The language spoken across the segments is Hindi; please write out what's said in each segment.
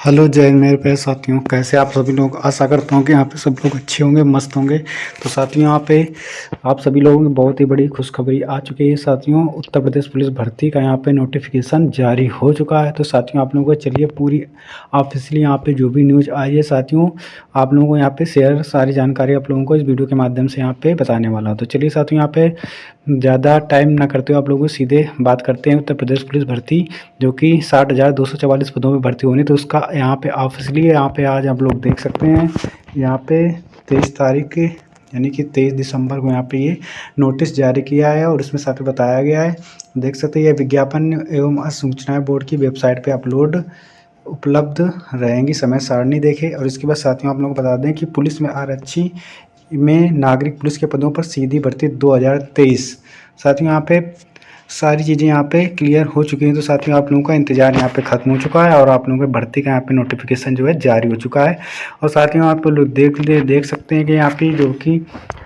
हेलो जय मेरे प्यारे साथियों, कैसे आप सभी लोग। आशा करता हूँ कि यहाँ पे सब लोग अच्छे होंगे, मस्त होंगे। तो साथियों, यहाँ पे आप सभी लोगों की बहुत ही बड़ी खुशखबरी आ चुकी है साथियों। उत्तर प्रदेश पुलिस भर्ती का यहाँ पे नोटिफिकेशन जारी हो चुका है। तो साथियों, आप लोगों को चलिए पूरी ऑफिशियली यहाँ पे जो भी न्यूज़ आई है साथियों, आप लोगों को यहाँ पे शेयर सारी जानकारी आप लोगों को इस वीडियो के माध्यम से यहाँ पे बताने वाला हूँ। तो चलिए साथियों, यहाँ पे ज़्यादा टाइम ना करते हुए आप लोगों को सीधे बात करते हैं उत्तर प्रदेश पुलिस भर्ती, जो कि 60,244 पदों में भर्ती होनी। तो उसका यहाँ पे ऑफिशियली यहाँ पे आज आप लोग देख सकते हैं, यहाँ पे 23 तारीख यानी कि 23 दिसंबर को यहाँ पे ये नोटिस जारी किया है और इसमें साथ में बताया गया है। देख सकते हैं, ये विज्ञापन एवं सूचनाएं बोर्ड की वेबसाइट पे अपलोड उपलब्ध रहेंगी। समय सारणी देखें। और इसके बाद साथियों, आप लोग को बता दें कि पुलिस में आरक्षी में नागरिक पुलिस के पदों पर सीधी भर्ती 2023। साथियों, यहाँ पे सारी चीज़ें यहाँ पे क्लियर हो चुकी हैं। तो साथियों, आप लोगों का इंतजार यहाँ पे खत्म हो चुका है और आप लोगों के भर्ती का यहाँ पे नोटिफिकेशन जो है जारी हो चुका है। और साथियों, आप लोग देख सकते हैं कि यहाँ पे जो कि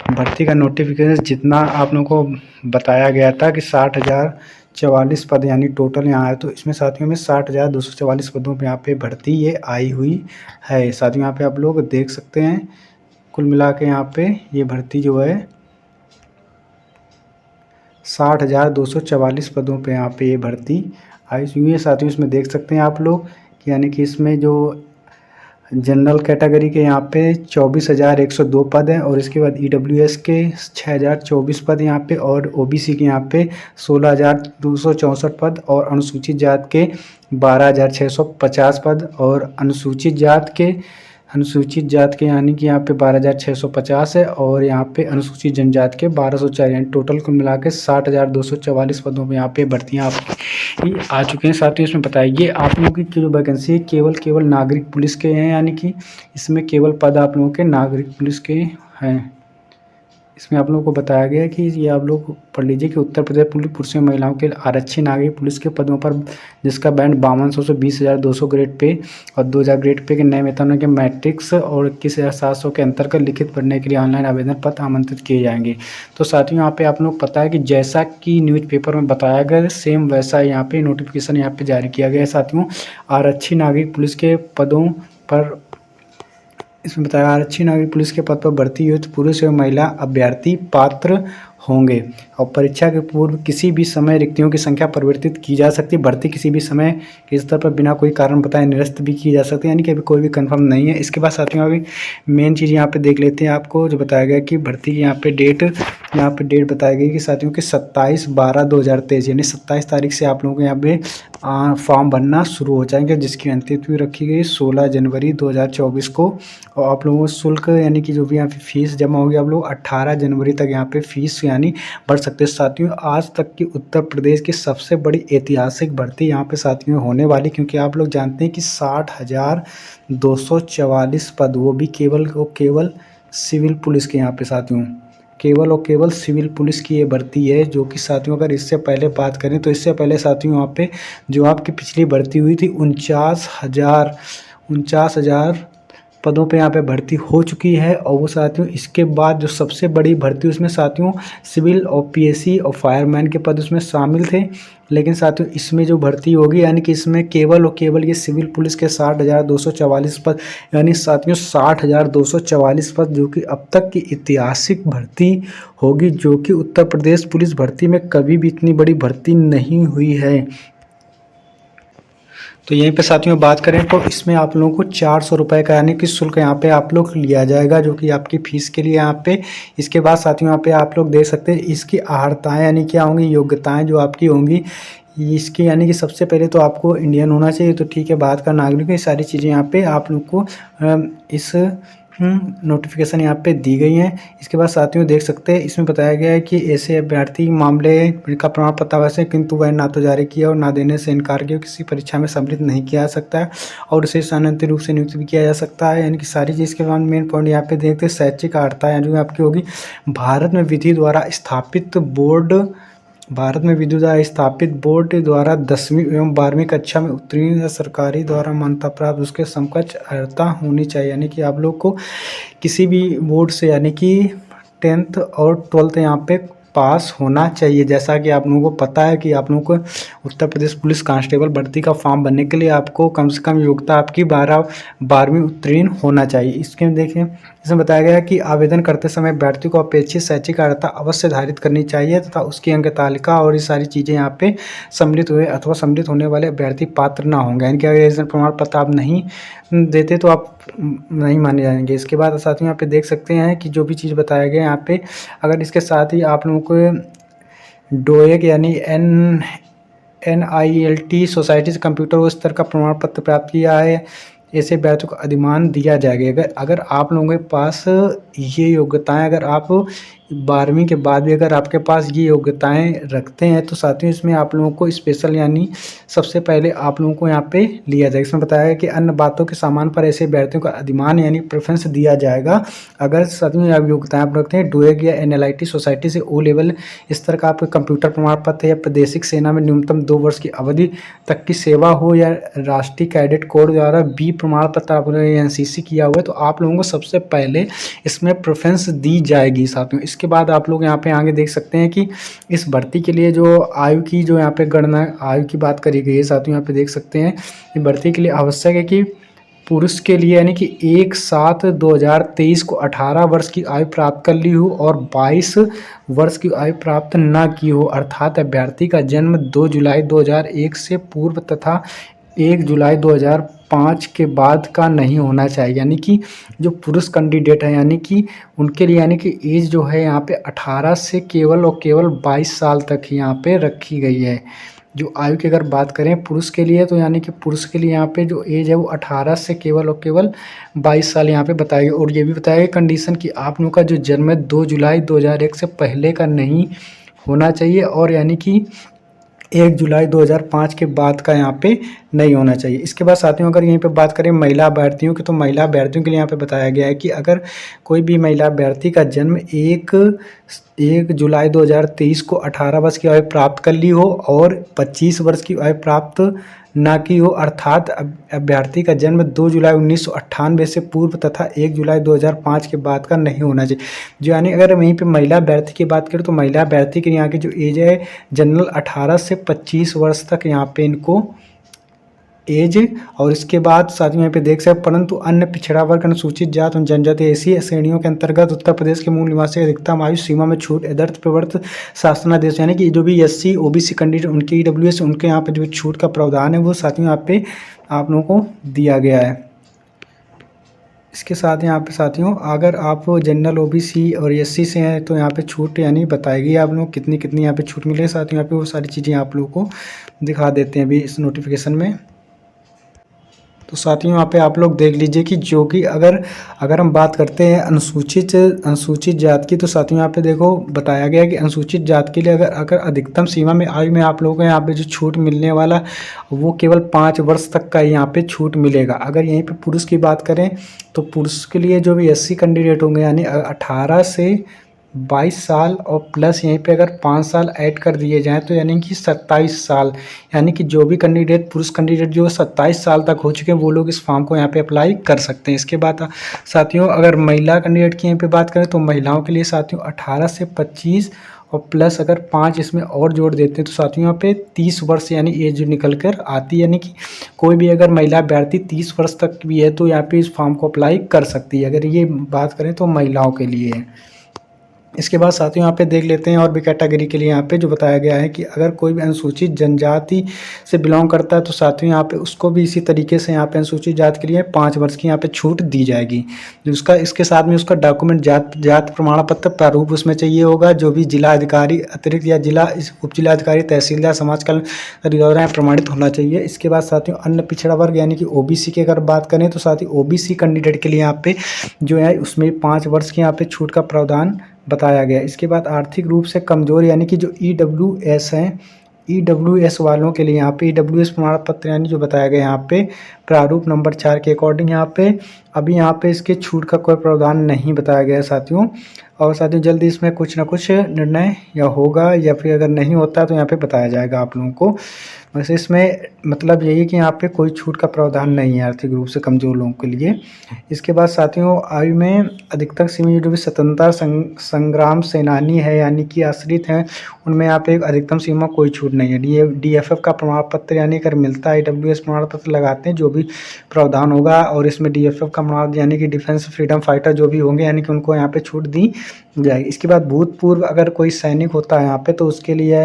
भर्ती का नोटिफिकेशन जितना आप लोगों को बताया गया था कि 60,044 पद यानी टोटल यहाँ है, तो इसमें साथियों में 60,244 पदों पर यहाँ पे भर्ती ये आई हुई है। साथियों, यहाँ पे आप लोग देख सकते हैं, कुल मिला के यहाँ पे ये भर्ती जो है 60,244 पदों पे यहाँ पे ये भर्ती आई हुई है। साथियों, इसमें देख सकते हैं आप लोग कि यानी कि इसमें जो जनरल कैटेगरी के यहाँ पे 24,102 पद हैं और इसके बाद EWS के 6,024 पद यहाँ पे और OBC के यहाँ पे 16,264 पद और अनुसूचित जात के 12,650 पद और अनुसूचित जात के यानी कि यहाँ पे 12,650 है और यहाँ पे अनुसूचित जनजात के 1,204, यानी टोटल कुल मिला के 60,244 पदों पे यहाँ पे भर्तियाँ आपकी आ चुके हैं। साथ ही इसमें बताइए, आप लोगों की जो वैकेंसी है केवल नागरिक पुलिस के हैं, यानी कि इसमें केवल पद आप लोगों के नागरिक पुलिस के हैं। इसमें आप लोगों को बताया गया है कि ये आप लोग पढ़ लीजिए कि उत्तर प्रदेश पुलिस पुरुषों एवं महिलाओं के आरक्षी नागरिक पुलिस के पदों पर जिसका बैंड 5200 से 20,200 ग्रेड पे और 2,000 ग्रेड पे के नए वेतन के मैट्रिक्स और 21,700 के अंतर कर लिखित पढ़ने के लिए ऑनलाइन आवेदन पत्र आमंत्रित किए जाएंगे। तो साथियों, यहाँ पे आप लोग पता है कि जैसा कि न्यूज़पेपर में बताया गया सेम वैसा यहाँ पे नोटिफिकेशन यहाँ पे जारी किया गया है। साथियों, आरक्षी नागरिक पुलिस के पदों पर इसमें बताया, आरक्षी नागरिक पुलिस के पद पर भर्ती हुई तो पुरुष एवं महिला अभ्यर्थी पात्र होंगे और परीक्षा के पूर्व किसी भी समय रिक्तियों की संख्या परिवर्तित की जा सकती है। भर्ती किसी भी समय के स्तर पर बिना कोई कारण बताए निरस्त भी की जा सकती है, यानी कि अभी कोई भी कंफर्म नहीं है। इसके बाद साथियों, अभी मेन चीज़ यहाँ पे देख लेते हैं, आपको जो बताया गया कि भर्ती की यहाँ पे डेट बताई गई कि साथियों की 27/12/2023 यानी 27 तारीख से आप लोगों को यहाँ पे फॉर्म भरना शुरू हो जाएंगे, जिसकी अंतिम तिथि रखी गई 16 जनवरी 2024 को। और आप लोगों को शुल्क यानी कि जो भी यहाँ पे फीस जमा होगी, आप लोग 18 जनवरी तक यहाँ पे फीस यानी भर सकते हैं। साथियों, आज तक की उत्तर प्रदेश की सबसे बड़ी ऐतिहासिक भर्ती यहाँ पे साथियों होने वाली, क्योंकि आप लोग जानते हैं कि 60,244 पद, वो भी केवल सिविल पुलिस के यहाँ पे साथियों केवल सिविल पुलिस की ये भर्ती है। जो कि साथियों, अगर इससे पहले बात करें तो इससे पहले साथियों यहाँ पे जो आपकी पिछली भर्ती हुई थी 49,000 पदों पे यहाँ पे भर्ती हो चुकी है। और वो साथियों, इसके बाद जो सबसे बड़ी भर्ती उसमें साथियों सिविल और PSC और फायरमैन के पद उसमें शामिल थे। लेकिन साथियों, इसमें जो भर्ती होगी यानी कि इसमें केवल ये सिविल पुलिस के 60,244 पद, यानी साथियों 60,244 पद, जो कि अब तक की ऐतिहासिक भर्ती होगी, जो कि उत्तर प्रदेश पुलिस भर्ती में कभी भी इतनी बड़ी भर्ती नहीं हुई है। तो यहीं पे साथियों बात करें तो इसमें आप लोगों को 400 रुपये का यानी कि शुल्क यहाँ पे आप लोग लिया जाएगा, जो कि आपकी फ़ीस के लिए यहाँ पे। इसके बाद साथियों, यहाँ पे आप लोग देख सकते हैं इसकी अहर्ताएँ यानी क्या होंगी, योग्यताएं जो आपकी होंगी इसकी, यानी कि सबसे पहले तो आपको इंडियन होना चाहिए, तो ठीक है, बात का नागरिक, ये सारी चीज़ें यहाँ पे आप लोग को इस नोटिफिकेशन यहाँ पे दी गई हैं। इसके बाद साथियों देख सकते हैं, इसमें बताया गया है कि ऐसे अभ्यर्थी मामले का प्रमाण पत्र वैसे किंतु वह ना तो जारी किया और ना देने से इनकार किया, किसी परीक्षा में सम्मिलित नहीं किया जा सकता है और उसे स्थानांतरित रूप से नियुक्त भी किया जा सकता है, यानी कि सारी चीज़ के बाद मेन पॉइंट यहाँ पे देखते हैं शैक्षिक अर्हता यानी जो आपकी होगी भारत में विधि द्वारा स्थापित बोर्ड द्वारा 10वीं एवं 12वीं कक्षा में उत्तीर्ण या सरकारी द्वारा मान्यता प्राप्त उसके समकक्ष अर्हता होनी चाहिए, यानी कि आप लोग को किसी भी बोर्ड से यानी कि 10th और 12th यहाँ पे पास होना चाहिए। जैसा कि आप लोगों को पता है कि आप लोगों को उत्तर प्रदेश पुलिस कांस्टेबल भर्ती का फॉर्म भरने के लिए आपको कम से कम योग्यता आपकी 12वीं उत्तीर्ण होना चाहिए। इसके देखिए इसमें बताया गया है कि आवेदन करते समय अभ्यर्थी को अपेक्षित शैक्षिक अर्हता अवश्य धारित करनी चाहिए तथा उसकी अंक तालिका और ये सारी चीज़ें यहाँ पे सम्मिलित हुए अथवा सम्मिलित होने वाले अभ्यर्थी पात्र ना होंगे। यानी कि अगर एजुकेशन प्रमाण पत्र आप नहीं देते तो आप नहीं माने जाएंगे। इसके बाद साथ ही यहाँ पे देख सकते हैं कि जो भी चीज़ बताया गया यहाँ पे, अगर इसके साथ ही आप लोगों को डोएक यानी NILT सोसाइटी से कंप्यूटर स्तर का प्रमाण पत्र प्राप्त किया है, ऐसे अभ्यर्थियों को अधिमान दिया जाएगा। अगर आप लोगों के पास ये योग्यताएं, अगर आप 12वीं के बाद भी अगर आपके पास ये योग्यताएं रखते हैं तो साथ ही इसमें आप लोगों को स्पेशल यानी सबसे पहले आप लोगों को यहाँ पे लिया जाएगा। इसमें बताया गया कि अन्य बातों के सामान पर ऐसे अभ्यर्थियों का अधिमान यानी प्रेफरेंस दिया जाएगा अगर साथ में आप योग्यताएं आप रखते हैं। डोएक या NILT सोसाइटी से O लेवल स्तर का आपका कंप्यूटर प्रमाण पत्र या प्रादेशिक सेना में न्यूनतम 2 वर्ष की अवधि तक की सेवा हो या राष्ट्रीय कैडेट कोर द्वारा B प्रमाण पत्र आपने NCC किया हुआ है तो आप लोगों को सबसे पहले इसमें प्रेफरेंस दी जाएगी। साथ में इसके बाद आप लोग यहाँ पे आगे देख सकते हैं कि इस भर्ती के लिए जो आयु की जो यहाँ पे गणना आयु की बात करी गई है। साथ ही यहाँ पे देख सकते हैं कि भर्ती के लिए आवश्यक है कि पुरुष के लिए यानी कि 1/7/2023 को 18 वर्ष की आयु प्राप्त कर ली हो और 22 वर्ष की आयु प्राप्त न की हो, अर्थात अभ्यर्थी का जन्म 2 जुलाई 2001 से पूर्व तथा 1 जुलाई 2005 के बाद का नहीं होना चाहिए। यानी कि जो पुरुष कैंडिडेट है यानी कि उनके लिए यानी कि एज जो है यहाँ पे 18 से केवल और केवल 22 साल तक ही यहाँ पे रखी गई है। जो आयु की अगर बात करें पुरुष के लिए तो यानी कि पुरुष के लिए यहाँ पे जो एज है वो 18 से केवल और केवल 22 साल यहाँ पे बताया गया। और ये भी बताया गया कंडीशन कि आप लोगों का जो जन्म है 2 जुलाई 2001 से पहले का नहीं होना चाहिए और यानी कि 1 जुलाई 2005 के बाद का यहाँ पे नहीं होना चाहिए। इसके बाद साथियों अगर यहीं पे बात करें महिला अभ्यर्थियों की तो महिला अभ्यर्थियों के लिए यहाँ पे बताया गया है कि अगर कोई भी महिला अभ्यर्थी का जन्म 1 जुलाई 2023 को 18 वर्ष की आयु प्राप्त कर ली हो और 25 वर्ष की आयु प्राप्त ना की हो, अर्थात अभ्यर्थी का जन्म 2 जुलाई 1998 से पूर्व तथा 1 जुलाई 2005 के बाद का नहीं होना चाहिए। जो यानी अगर वहीं पे महिला अभ्यर्थी की बात करें तो महिला अभ्यर्थी के यहाँ की जो एज है जनरल 18 से 25 वर्ष तक यहाँ पे इनको एज। और इसके बाद साथ में यहाँ पे देख सकते परंतु अन्य पिछड़ा वर्ग अनुसूचित जात और जनजाति ऐसी श्रेणियों के अंतर्गत उत्तर प्रदेश के मूल निवासी अधिकतम आयु सीमा में छूट यथार्थ प्रवर्त शासनादेश यानी कि जो भी SC OBC कैंडिडेट उनके EWS उनके यहाँ पे जो छूट का प्रावधान है वो साथ में यहाँ पे आप लोगों को दिया गया है। इसके साथ यहाँ पे साथियों अगर आप जनरल OBC और SC से हैं तो यहाँ पे छूट यानी बताएगी आप लोग कितनी कितनी यहाँ पे छूट मिले। साथियों यहाँ पे वो सारी चीज़ें आप लोगों को दिखा देते हैं अभी इस नोटिफिकेशन में। तो साथियों यहाँ पे आप लोग देख लीजिए कि जो कि अगर हम बात करते हैं अनुसूचित जात की तो साथियों यहाँ पे देखो बताया गया है कि अनुसूचित जात के लिए अगर अधिकतम सीमा में आयु में आप लोगों को यहाँ पे जो छूट मिलने वाला वो केवल 5 वर्ष तक का यहाँ पे छूट मिलेगा। अगर यहीं पे पुरुष की बात करें तो पुरुष के लिए जो भी SC कैंडिडेट होंगे यानी 18 से 22 साल और प्लस यहीं पे अगर 5 साल ऐड कर दिए जाएँ तो यानी कि 27 साल, यानी कि जो भी कैंडिडेट पुरुष कैंडिडेट जो 27 साल तक हो चुके हैं वो लोग इस फॉर्म को यहाँ पे अप्लाई कर सकते हैं। इसके बाद साथियों अगर महिला कैंडिडेट की यहाँ पे बात करें तो महिलाओं के लिए साथियों 18 से 25 और प्लस अगर 5 इसमें और जोड़ देते हैं तो साथियों यहाँ पे 30 वर्ष यानी एज निकल कर आती है। यानी कि कोई भी अगर महिला अभ्यर्थी 30 वर्ष तक भी है तो यहाँ पे इस फॉर्म को अप्लाई कर सकती है। अगर ये बात करें तो महिलाओं के लिए है। इसके बाद साथियों यहाँ पे देख लेते हैं और भी कैटेगरी के लिए यहाँ पे जो बताया गया है कि अगर कोई भी अनुसूचित जनजाति से बिलोंग करता है तो साथियों यहाँ पे उसको भी इसी तरीके से यहाँ पे अनुसूचित जात के लिए 5 वर्ष की यहाँ पे छूट दी जाएगी। उसका इसके साथ में उसका डॉक्यूमेंट जात प्रमाण पत्र प्रारूप उसमें चाहिए होगा। जो भी जिला अधिकारी अतिरिक्त या उप जिला अधिकारी तहसीलदार समाज कल्याण द्वारा प्रमाणित होना चाहिए। इसके बाद साथियों अन्य पिछड़ा वर्ग यानी कि OBC की अगर बात करें तो साथियों OBC कैंडिडेट के लिए यहाँ पे जो है उसमें 5 वर्ष की यहाँ पे छूट का प्रावधान बताया गया। इसके बाद आर्थिक रूप से कमजोर यानी कि जो EWS हैं EWS वालों के लिए यहाँ पे EWS प्रमाण पत्र यानी जो बताया गया यहाँ पे प्रारूप नंबर 4 के अकॉर्डिंग यहाँ पे अभी यहाँ पे इसके छूट का कोई प्रावधान नहीं बताया गया है साथियों। और साथियों जल्दी इसमें कुछ ना कुछ निर्णय या होगा या फिर अगर नहीं होता तो यहाँ पे बताया जाएगा आप लोगों को। वैसे इसमें मतलब यही है कि यहाँ पे कोई छूट का प्रावधान नहीं है आर्थिक रूप से कमज़ोर लोगों के लिए। इसके बाद साथियों आयु में अधिकतम सीमा जो भी स्वतंत्रता संग्राम सेनानी है यानी कि आश्रित हैं, उनमें यहाँ पे एक अधिकतम सीमा कोई छूट नहीं है। DFF का प्रमाण पत्र यानी अगर मिलता है, AWS प्रमाण पत्र लगाते हैं जो भी प्रावधान होगा, और इसमें DFF का प्रमाण यानी कि डिफेंस फ्रीडम फाइटर जो भी होंगे यानी कि उनको यहाँ पे छूट दी जाएगी। इसके बाद भूतपूर्व अगर कोई सैनिक होता है यहाँ पे तो उसके लिए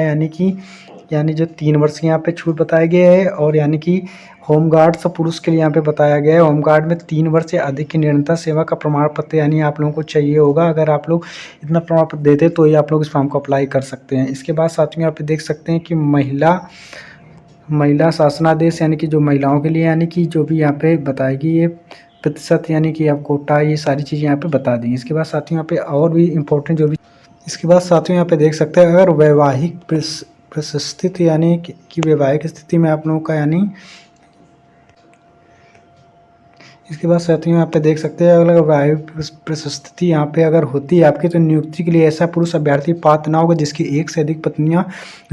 यानी जो 3 वर्ष की यहाँ पे छूट बताए गए है। और यानी कि होमगार्ड्स पुरुष के लिए यहाँ पे बताया गया है, होमगार्ड में 3 वर्ष से अधिक की निरंतर सेवा का प्रमाण पत्र यानी आप लोगों को चाहिए होगा। अगर आप लोग इतना प्रमाण पत्र देते तो ही आप लोग इस फॉर्म को अप्लाई कर सकते हैं। इसके बाद साथ में यहाँ पे देख सकते हैं कि महिला शासनादेश यानी कि जो महिलाओं के लिए यानी कि जो भी यहाँ पे बताएगी ये प्रतिशत यानी कि आप कोटा, ये सारी चीज़ें यहाँ पे बता दी। इसके बाद साथियों यहाँ पे और भी इम्पोर्टेंट जो भी, इसके बाद साथियों यहाँ पे देख सकते हैं अगर वैवाहिक परिस्थिति यानी कि वैवाहिक स्थिति में आप लोगों का यानी, इसके बाद साथियों यहाँ पे देख सकते हैं अगर वैवाहिक परिस्थिति यहाँ पे अगर होती है आपकी तो नियुक्ति के लिए ऐसा पुरुष अभ्यर्थी पात्र ना होगा जिसकी एक से अधिक पत्नियां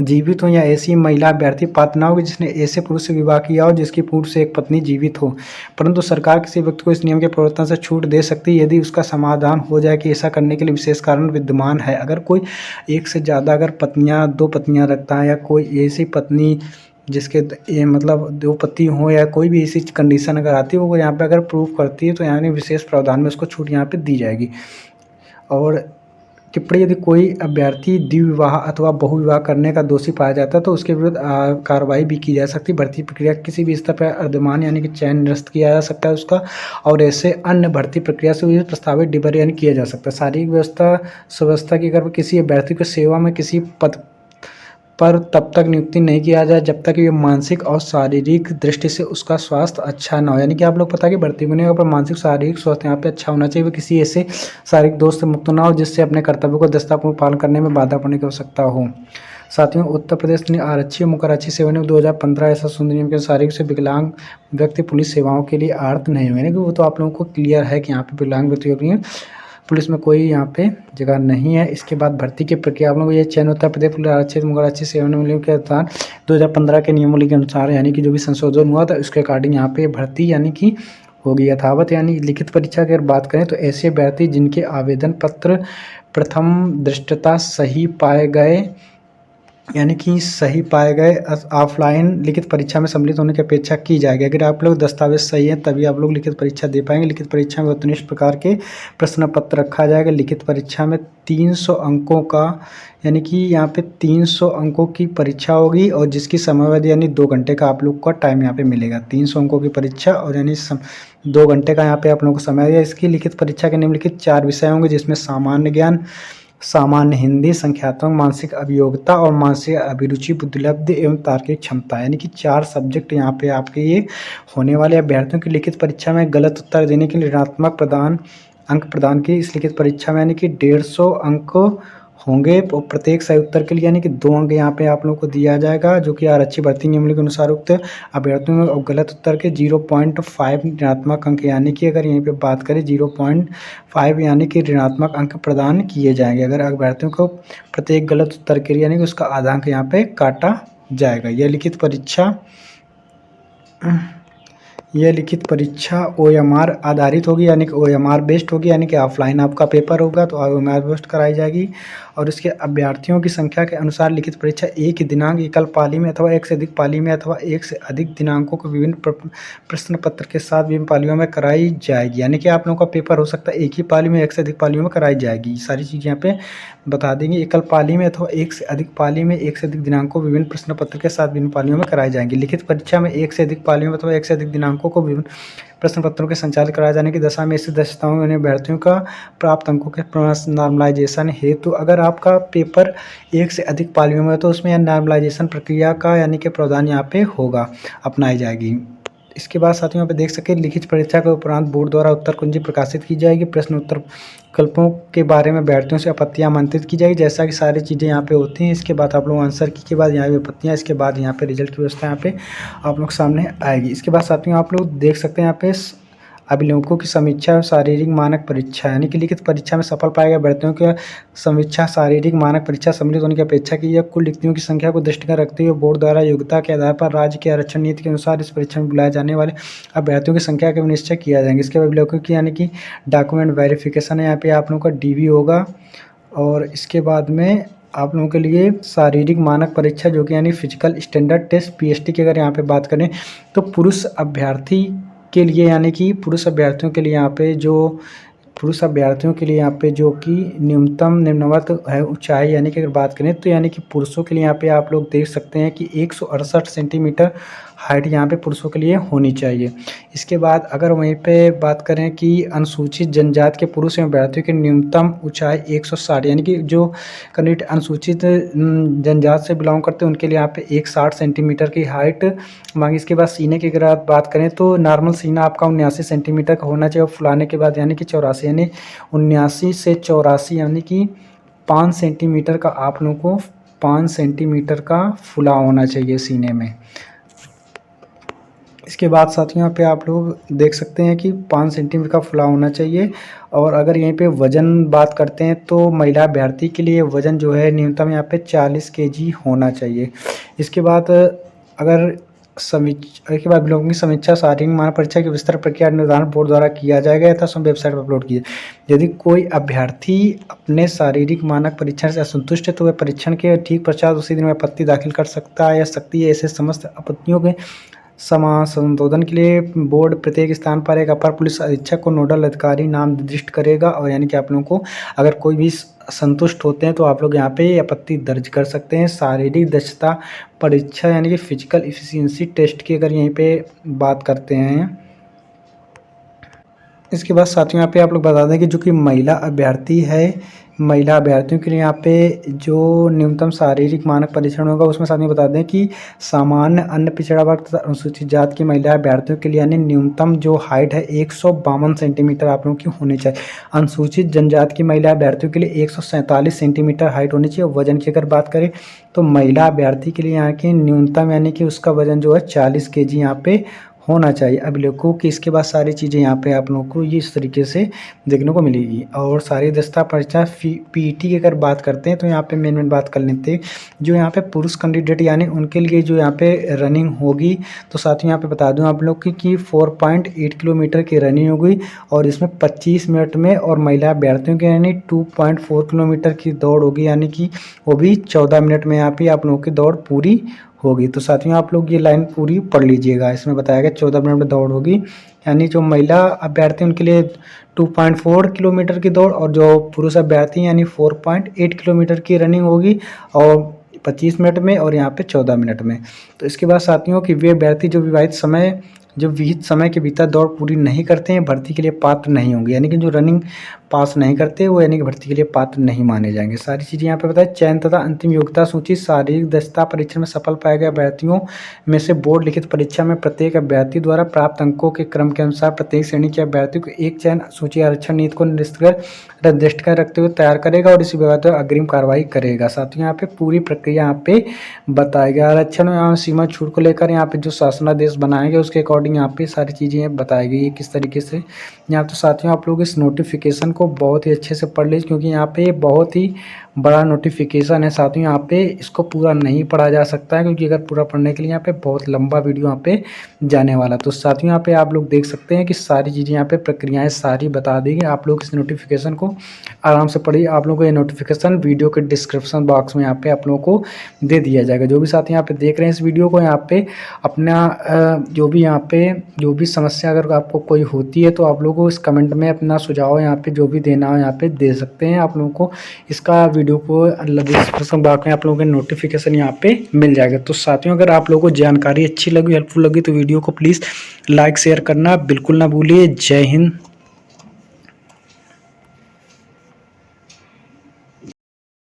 जीवित हो, या ऐसी महिला अभ्यर्थी पात्र ना होगी जिसने ऐसे पुरुष से विवाह किया हो जिसकी पूर्व से एक पत्नी जीवित हो। परंतु सरकार किसी व्यक्ति को इस नियम के प्रवर्तन से छूट दे सकती है यदि उसका समाधान हो जाए कि ऐसा करने के लिए विशेष कारण विद्यमान है। अगर कोई एक से ज़्यादा अगर दो पत्नियाँ रखता है या कोई ऐसी पत्नी जिसके ये मतलब 2 पति हों या कोई भी ऐसी कंडीशन अगर आती है वो यहाँ पे अगर प्रूव करती है तो यानी विशेष प्रावधान में उसको छूट यहाँ पे दी जाएगी। और टिप्पणी यदि कोई अभ्यर्थी द्विविवाह अथवा बहुविवाह करने का दोषी पाया जाता है तो उसके विरुद्ध कार्रवाई भी की जा सकती है। भर्ती प्रक्रिया किसी भी स्तर पर अर्धमान यानी कि चयन निरस्त किया जा सकता है उसका, और ऐसे अन्य भर्ती प्रक्रिया से भी प्रस्तावित डिबरियन किया जा सकता है। शारीरिक व्यवस्था सुव्यवस्था की अगर किसी अभ्यर्थी को सेवा में किसी पद पर तब तक नियुक्ति नहीं किया जाए जब तक ये मानसिक और शारीरिक दृष्टि से उसका स्वास्थ्य अच्छा ना हो। यानी कि आप लोग पता है कि भर्ती होने पर मानसिक शारीरिक स्वास्थ्य यहाँ पे अच्छा होना चाहिए, वो किसी ऐसे शारीरिक दोष से मुक्त ना हो जिससे अपने कर्तव्यों को दस्तापूर्ण पालन करने में बाधा पड़ने की आवश्यकता हो। साथियों उत्तर प्रदेश ने आरक्षी और मुखारक्षी सेवा नियम 2015 ऐसा सुंदर नियम के शारीरिक से विकलांग व्यक्ति पुलिस सेवाओं के लिए अर्थ नहीं हुए, वो तो आप लोगों को क्लियर है कि यहाँ पे विकलांग व्यक्ति के लिए पुलिस में कोई यहाँ पे जगह नहीं है। इसके बाद भर्ती की प्रक्रिया आप लोगों को ये चयन उत्तर प्रदेश पुलिस आरक्षित मुखारक्षी सेवा नियम के अनुसार 2015 के नियमावली के अनुसार यानी कि जो भी संशोधन हुआ था उसके अकॉर्डिंग यहाँ पे भर्ती यानी कि होगी यथावत। यानी लिखित परीक्षा की अगर बात करें तो ऐसे अभ्यर्थी जिनके आवेदन पत्र प्रथम दृष्टता सही पाए गए यानी कि सही पाए गए ऑफलाइन लिखित परीक्षा में सम्मिलित होने की अपेक्षा की जाएगी। अगर आप लोग दस्तावेज सही हैं तभी आप लोग लिखित परीक्षा दे पाएंगे। लिखित परीक्षा में वस्तुनिष्ठ प्रकार के प्रश्न पत्र रखा जाएगा। लिखित परीक्षा में 300 अंकों का यानी कि यहाँ पे 300 अंकों की परीक्षा होगी और जिसकी समयावधि यानी 2 घंटे का आप लोग का टाइम यहाँ पे मिलेगा। 300 अंकों की परीक्षा और यानी 2 घंटे का यहाँ पे आप लोगों को समय है। इसकी लिखित परीक्षा के निम्नलिखित 4 विषय होंगे जिसमें सामान्य ज्ञान, सामान्य हिंदी, संख्यात्मक, मानसिक अभियोग्यता और मानसिक अभिरुचि, बुद्धिलब्धि एवं तार्किक क्षमता, यानी कि 4 सब्जेक्ट यहाँ पे आपके ये होने वाले। अभ्यर्थियों की लिखित परीक्षा में गलत उत्तर देने के लिए ऋणात्मक अंक प्रदान की। इस लिखित परीक्षा में यानी कि 150 अंक होंगे और प्रत्येक सही उत्तर के लिए यानी कि 2 अंक यहाँ पे आप लोगों को दिया जाएगा जो कि आरक्षी भर्ती नियमावली के अनुसार उक्त अभ्यर्थियों में और गलत उत्तर के 0.5 ऋणात्मक अंक यानी कि अगर यहीं पे बात करें 0.5 यानी कि ऋणात्मक अंक प्रदान किए जाएंगे। अगर अभ्यर्थियों को प्रत्येक गलत उत्तर के लिए यानी कि उसका आधा अंक यहाँ पे काटा जाएगा। यह लिखित परीक्षा OMR आधारित होगी यानी कि OMR बेस्ड होगी यानी कि ऑफलाइन आपका पेपर होगा तो OMR बेस्ड कराई जाएगी। और इसके अभ्यर्थियों की संख्या के अनुसार लिखित परीक्षा एक ही दिनांक एकल पाली में अथवा एक से अधिक पाली में अथवा एक से अधिक दिनांकों को विभिन्न प्रश्न पत्र के साथ विभिन्न पालियों में कराई जाएगी। यानी कि आप लोगों का पेपर हो सकता है एक ही पाली में एक से अधिक पालियों में कराई जाएगी। सारी चीज़ यहाँ पे बता देंगे। एकल पाली में अथवा एक से अधिक पाली में एक से अधिक दिनांकों विभिन्न प्रश्न पत्र के साथ विभिन्न पालियों में कराई जाएंगी। लिखित परीक्षा में एक से अधिक पालियों में अथवा एक से अधिक दिनांकों को विभिन्न प्रश्न पत्रों के संचालित कराए जाने की दशा में ऐसी दक्षताओं में अभ्यर्थियों का प्राप्त अंकों के नॉर्मलाइजेशन हेतु अगर आपका पेपर एक से अधिक पालियों में है तो उसमें नॉर्मलाइजेशन प्रक्रिया का यानी कि प्रावधान यहाँ पे होगा, अपनाई जाएगी। इसके बाद साथियों यहाँ पे देख सके लिखित परीक्षा के उपरांत बोर्ड द्वारा उत्तर कुंजी प्रकाशित की जाएगी। प्रश्न उत्तर विकल्पों के बारे में अभ्यर्थियों से आपत्तियां आमंत्रित की जाएगी जैसा कि सारी चीज़ें यहाँ पे होती हैं। इसके बाद आप लोग आंसर की के बाद यहाँ पे आपत्तियाँ, इसके बाद यहाँ पे रिजल्ट की व्यवस्था यहाँ पे आप लोग सामने आएगी। इसके बाद साथियों आप लोग देख सकते हैं यहाँ पे अभिलेखों की समीक्षा और शारीरिक मानक परीक्षा यानी कि लिखित परीक्षा में सफल पाए गए अभ्यर्थियों की समीक्षा शारीरिक मानक परीक्षा सम्मिलित होने की अपेक्षा की है। कुल रिक्तियों की संख्या को दृष्टिगत रखते हुए बोर्ड द्वारा योग्यता के आधार पर राज्य की आरक्षण नीति के अनुसार इस परीक्षा में बुलाए जाने वाले अभ्यर्थियों की संख्या का निश्चय किया जाएगा। इसके अभिलेखों की यानी कि डॉक्यूमेंट वेरिफिकेशन है, यहाँ पे आप लोगों का डीवी होगा। और इसके बाद में आप लोगों के लिए शारीरिक मानक परीक्षा जो कि यानी फिजिकल स्टैंडर्ड टेस्ट पीएसटी की अगर यहाँ पे बात करें तो पुरुष अभ्यर्थी के लिए यानी कि पुरुष अभ्यर्थियों के लिए यहाँ पे जो कि न्यूनतम निम्नवत है ऊंचाई यानी कि अगर बात करें तो यानी कि पुरुषों के लिए यहाँ पे आप लोग देख सकते हैं कि 168 सेंटीमीटर हाइट यहाँ पे पुरुषों के लिए होनी चाहिए। इसके बाद अगर वहीं पे बात करें कि अनुसूचित जनजाति के पुरुष एवं अभ्यर्थियों की न्यूनतम ऊंचाई 160 यानी कि जो कैंडिडेट अनुसूचित जनजाति से बिलोंग करते हैं उनके लिए यहाँ पे 160 सेंटीमीटर की हाइट मांगी। इसके बाद सीने की अगर आप बात करें तो नॉर्मल सीना आपका 79 सेंटीमीटर का होना चाहिए और फुलाने के बाद यानी कि 84 यानी 79 से 84 यानी कि 5 सेंटीमीटर का आप लोगों को 5 सेंटीमीटर का फुला होना चाहिए सीने में। इसके बाद साथियों यहाँ पे आप लोग देख सकते हैं कि 5 सेंटीमीटर का फुला होना चाहिए। और अगर यहीं पे वज़न बात करते हैं तो महिला अभ्यर्थी के लिए वज़न जो है न्यूनतम यहाँ पे 40 केजी होना चाहिए। इसके बाद अगर के बाद लोगों की समीक्षा शारीरिक मानक परीक्षा की विस्तृत प्रक्रिया निर्धारण बोर्ड द्वारा किया जाएगा तथा स्वयं वेबसाइट पर अपलोड किया। यदि कोई अभ्यर्थी अपने शारीरिक मानक परीक्षण से असंतुष्ट है तो वह परीक्षण के ठीक पश्चात उसी दिन आपत्ति दाखिल कर सकता है या सकती है। ऐसे समस्त आपत्तियों के संशोधन के लिए बोर्ड प्रत्येक स्थान पर एक अपर पुलिस अधीक्षक को नोडल अधिकारी नाम निर्दिष्ट करेगा। और यानी कि आप लोगों को अगर कोई भी संतुष्ट होते हैं तो आप लोग यहाँ पे आपत्ति दर्ज कर सकते हैं। शारीरिक दक्षता परीक्षा यानी कि फिजिकल एफिशिएंसी टेस्ट की अगर यहीं पे बात करते हैं। इसके बाद साथियों यहाँ पे आप लोग बता दें कि जो कि महिला अभ्यर्थी है, महिला अभ्यर्थियों के लिए यहाँ पे जो न्यूनतम शारीरिक मानक परीक्षण होगा उसमें साथ में बता दें कि सामान्य अन्य पिछड़ा वर्ग तथा अनुसूचित जाति की महिला अभ्यर्थियों के लिए यानी न्यूनतम जो हाइट है 152 सेंटीमीटर आप लोगों की होनी चाहिए। अनुसूचित जनजाति की महिला अभ्यर्थियों के लिए 147 सेंटीमीटर हाइट होनी चाहिए। वजन की अगर बात करें तो महिला अभ्यर्थी के लिए यहाँ की न्यूनतम यानी कि उसका वजन जो है 40 kg यहाँ पे होना चाहिए अभिलेखों की। इसके बाद सारी चीज़ें यहाँ पे आप लोगों को ये इस तरीके से देखने को मिलेगी। और सारी दस्ता परीक्षा पीईटी की अगर बात करते हैं तो यहाँ पे मेन बात कर लेते हैं जो यहाँ पे पुरुष कैंडिडेट यानी उनके लिए जो यहाँ पे रनिंग होगी। तो साथ ही यहाँ पे बता दूँ आप लोग की 4.8 किलोमीटर की रनिंग होगी और इसमें 25 मिनट में, और महिला अभ्यर्थियों के यानी 2.4 किलोमीटर की दौड़ होगी यानी कि वो भी 14 मिनट में यहाँ पे आप लोगों की दौड़ पूरी होगी। तो साथियों आप लोग ये लाइन पूरी पढ़ लीजिएगा। इसमें बताया गया 14 मिनट में दौड़ होगी यानी जो महिला अभ्यर्थी उनके लिए 2.4 किलोमीटर की दौड़ और जो पुरुष अभ्यर्थी यानी 4.8 किलोमीटर की रनिंग होगी और 25 मिनट में और यहाँ पे 14 मिनट में। तो इसके बाद साथियों कि वे अभ्यर्थी जो विहित समय के भीतर दौड़ पूरी नहीं करते हैं भर्ती के लिए पात्र नहीं होंगे। यानी कि जो रनिंग पास नहीं करते वो यानी कि भर्ती के लिए पात्र नहीं माने जाएंगे। सारी चीज़ें यहाँ पे बताएं। चयन तथा अंतिम योग्यता सूची शारीरिक दक्षता परीक्षण में सफल पाए गए अभ्यर्थियों में से बोर्ड लिखित परीक्षा में प्रत्येक अभ्यर्थी द्वारा प्राप्त अंकों के क्रम के अनुसार प्रत्येक श्रेणी के अभ्यर्थी को एक चयन सूची आरक्षण नीति को निर्दिष्ट कर रखते हुए तैयार करेगा और इसी बात पर अग्रिम कार्रवाई करेगा। साथियों यहाँ पे पूरी प्रक्रिया यहाँ पे बताया गया। आरक्षण यहाँ सीमा छूट को लेकर यहाँ पे जो शासनादेश बनाएंगे उसके अकॉर्डिंग यहाँ पे सारी चीज़ें बताई गई है किस तरीके से। यहाँ तो साथियों आप लोग इस नोटिफिकेशन को बहुत ही अच्छे से पढ़ लीजिए क्योंकि यहाँ पे बहुत ही बड़ा नोटिफिकेशन है। साथियों यहाँ पे इसको पूरा नहीं पढ़ा जा सकता है क्योंकि अगर पूरा पढ़ने के लिए यहाँ पे बहुत लंबा वीडियो यहाँ पे जाने वाला। तो साथियों यहाँ पे आप लोग देख सकते हैं कि सारी चीज़ें यहाँ पे प्रक्रियाएं सारी बता दी गई। आप लोग इस नोटिफिकेशन को आराम से पढ़िए। आप लोगों को ये नोटिफिकेशन वीडियो के डिस्क्रिप्शन बॉक्स में यहाँ पे आप लोगों को दे दिया जाएगा। जो भी साथी यहाँ पे देख रहे हैं इस वीडियो को, यहाँ पे अपना जो भी समस्या अगर आपको कोई होती है तो आप लोगों को इस कमेंट में अपना सुझाव यहाँ पे जो भी देना हो यहाँ पे दे सकते हैं। आप लोगों को इसका वीडियो को डिस्क्रिप्शन बॉक्स में आप लोगों के नोटिफिकेशन यहाँ पे मिल जाएगा। तो साथियों अगर आप लोगों को जानकारी अच्छी लगी, हेल्पफुल लगी तो वीडियो को प्लीज़ लाइक शेयर करना बिल्कुल ना भूलिए। जय हिंद।